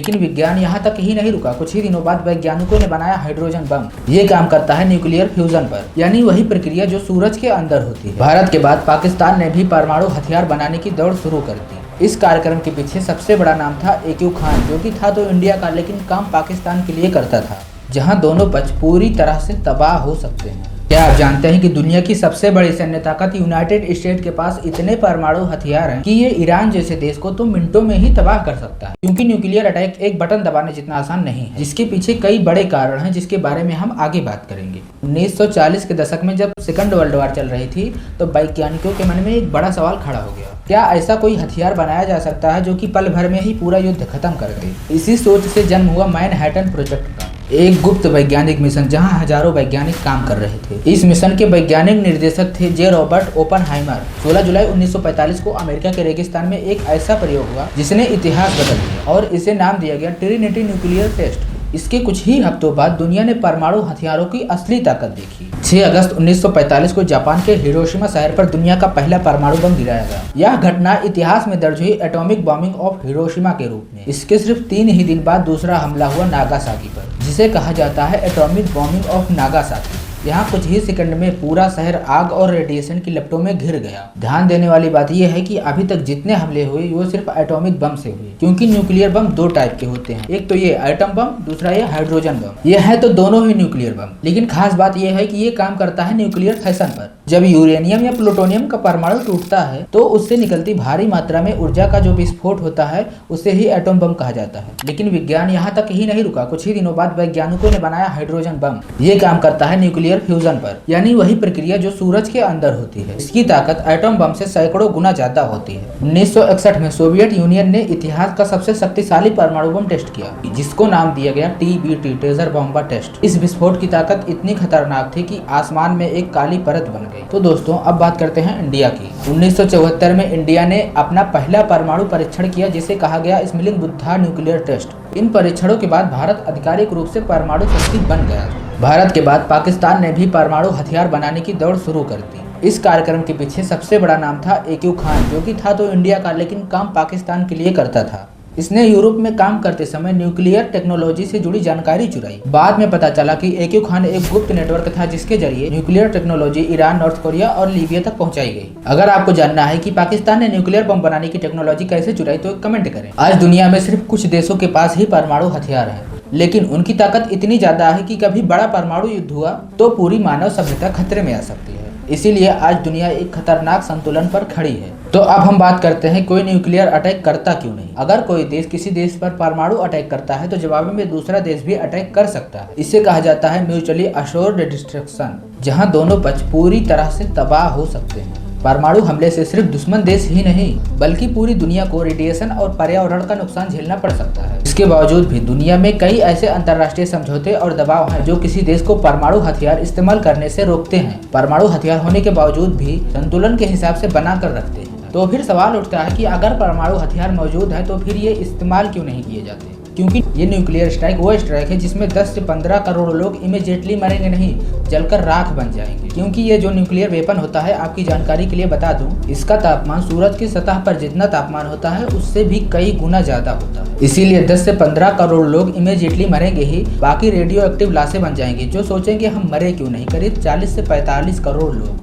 लेकिन विज्ञान यहाँ तक ही नहीं रुका। कुछ ही दिनों बाद वैज्ञानिकों ने बनाया हाइड्रोजन बम। ये काम करता है न्यूक्लियर फ्यूजन पर, यानी वही प्रक्रिया जो सूरज के अंदर होती है। भारत के बाद पाकिस्तान ने भी परमाणु हथियार बनाने की दौड़ शुरू कर दी। इस कार्यक्रम के पीछे सबसे बड़ा नाम था AQ खान, जो कि था तो इंडिया का, लेकिन काम पाकिस्तान के लिए करता था, जहां दोनों पक्ष पूरी तरह से तबाह हो सकते हैं। क्या आप जानते हैं कि दुनिया की सबसे बड़ी सैन्य ताकत यूनाइटेड स्टेट के पास इतने परमाणु हथियार हैं कि ये ईरान जैसे देश को तो मिनटों में ही तबाह कर सकता है। क्योंकि न्यूक्लियर अटैक एक बटन दबाने जितना आसान नहीं है, जिसके पीछे कई बड़े कारण हैं, जिसके बारे में हम आगे बात करेंगे। 1940 के दशक में जब सेकंड वर्ल्ड वॉर चल रही थी, तो वैज्ञानिकों के मन में एक बड़ा सवाल खड़ा हो गया, क्या ऐसा कोई हथियार बनाया जा सकता है जो कि पल भर में ही पूरा युद्ध खत्म कर दे। इसी सोच से जन्म हुआ मैनहट्टन प्रोजेक्ट का, एक गुप्त वैज्ञानिक मिशन जहां हजारों वैज्ञानिक काम कर रहे थे। इस मिशन के वैज्ञानिक निर्देशक थे जे रॉबर्ट ओपनहाइमर। 16 जुलाई 1945 को अमेरिका के रेगिस्तान में एक ऐसा प्रयोग हुआ जिसने इतिहास बदल दिया, और इसे नाम दिया गया ट्रिनिटी न्यूक्लियर टेस्ट। इसके कुछ ही हफ्तों बाद दुनिया ने परमाणु हथियारों की असली ताकत देखी। 6 अगस्त 1945 को जापान के हिरोशिमा शहर पर दुनिया का पहला परमाणु बम गिराया गया। यह घटना इतिहास में दर्ज हुई एटॉमिक बॉम्बिंग ऑफ हिरोशिमा के रूप में। इसके सिर्फ 3 ही दिन बाद दूसरा हमला हुआ नागासाकी पर, जिसे कहा जाता है एटॉमिक बॉम्बिंग ऑफ नागासाकी। यहाँ कुछ ही सेकंड में पूरा शहर आग और रेडिएशन की लपटों में घिर गया। ध्यान देने वाली बात यह है कि अभी तक जितने हमले हुए वो सिर्फ एटॉमिक बम से हुए, क्योंकि न्यूक्लियर बम 2 टाइप के होते हैं, एक तो ये एटम बम, दूसरा ये हाइड्रोजन बम। ये है तो दोनों ही न्यूक्लियर बम, लेकिन खास बात यह है कि ये काम करता है न्यूक्लियर फैशन पर। जब यूरेनियम या प्लूटोनियम का परमाणु टूटता है तो उससे निकलती भारी मात्रा में ऊर्जा का जो विस्फोट होता है उसे ही एटम बम कहा जाता है। लेकिन विज्ञान यहाँ तक ही नहीं रुका। कुछ ही दिनों बाद वैज्ञानिकों ने बनाया हाइड्रोजन बम। ये काम करता है न्यूक्लियर फ्यूजन पर, यानी वही प्रक्रिया जो सूरज के अंदर होती है। इसकी ताकत एटम बम से सैकड़ों गुना ज्यादा होती है। 1961 में सोवियत यूनियन ने इतिहास का सबसे शक्तिशाली परमाणु बम टेस्ट किया, जिसको नाम दिया गया TBT, ट्रेजर बॉम्बा टेस्ट। इस विस्फोट की ताकत इतनी खतरनाक थी कि आसमान में एक काली परत बन गई। तो दोस्तों अब बात करते हैं इंडिया की। 1974 में इंडिया ने अपना पहला परमाणु परीक्षण किया, जिसे कहा गया स्मिलिंग बुद्धा न्यूक्लियर टेस्ट। इन परीक्षणों के बाद भारत आधिकारिक रूप से परमाणु शक्ति बन गया। भारत के बाद पाकिस्तान ने भी परमाणु हथियार बनाने की दौड़ शुरू कर दी। इस कार्यक्रम के पीछे सबसे बड़ा नाम था AQ खान, जो कि था तो इंडिया का, लेकिन काम पाकिस्तान के लिए करता था। इसने यूरोप में काम करते समय न्यूक्लियर टेक्नोलॉजी से जुड़ी जानकारी चुराई। बाद में पता चला कि AQ खान एक गुप्त नेटवर्क था, जिसके जरिए nuclear technology Iran, north Korea और लीबिया तक पहुंचाई गई। अगर आपको जानना है कि पाकिस्तान ने न्यूक्लियर बम बनाने की टेक्नोलॉजी कैसे चुराई, तो कमेंट करें। आज दुनिया में सिर्फ कुछ देशों के पास ही परमाणु हथियार है, लेकिन उनकी ताकत इतनी ज्यादा है कि कभी बड़ा परमाणु युद्ध हुआ तो पूरी मानव सभ्यता खतरे में आ सकती है। इसीलिए आज दुनिया एक खतरनाक संतुलन पर खड़ी है। तो अब हम बात करते हैं कोई न्यूक्लियर अटैक करता क्यों नहीं। अगर कोई देश किसी देश पर परमाणु अटैक करता है तो जवाब में दूसरा देश भी अटैक कर सकता है। इसे कहा जाता है म्यूचुअली अश्योर्ड डिस्ट्रक्शन, जहां दोनों पक्ष पूरी तरह से तबाह हो सकते हैं। परमाणु हमले से सिर्फ दुश्मन देश ही नहीं, बल्कि पूरी दुनिया को रेडिएशन और पर्यावरण का नुकसान झेलना पड़ सकता है। इसके बावजूद भी दुनिया में कई ऐसे अंतर्राष्ट्रीय समझौते और दबाव हैं जो किसी देश को परमाणु हथियार इस्तेमाल करने से रोकते हैं। परमाणु हथियार होने के बावजूद भी संतुलन के हिसाब से बना कर रखते हैं। तो फिर सवाल उठता है कि अगर परमाणु हथियार मौजूद है तो फिर ये इस्तेमाल क्यों नहीं किए जाते। क्योंकि ये न्यूक्लियर स्ट्राइक वो स्ट्राइक है जिसमें 10 से 15 करोड़ लोग इमीडिएटली मरेंगे नहीं, जलकर राख बन जाएंगे। क्योंकि ये जो न्यूक्लियर वेपन होता है, आपकी जानकारी के लिए बता दूं, इसका तापमान सूरज की सतह पर जितना तापमान होता है उससे भी कई गुना ज्यादा होता है। इसीलिए 10 से 15 करोड़ लोग इमीडिएटली मरेंगे ही, बाकी रेडियो एक्टिव लाशें बन जाएंगे। जो सोचेंगे हम मरे क्यों नहीं, करीब 40 से 45 करोड़ लोग।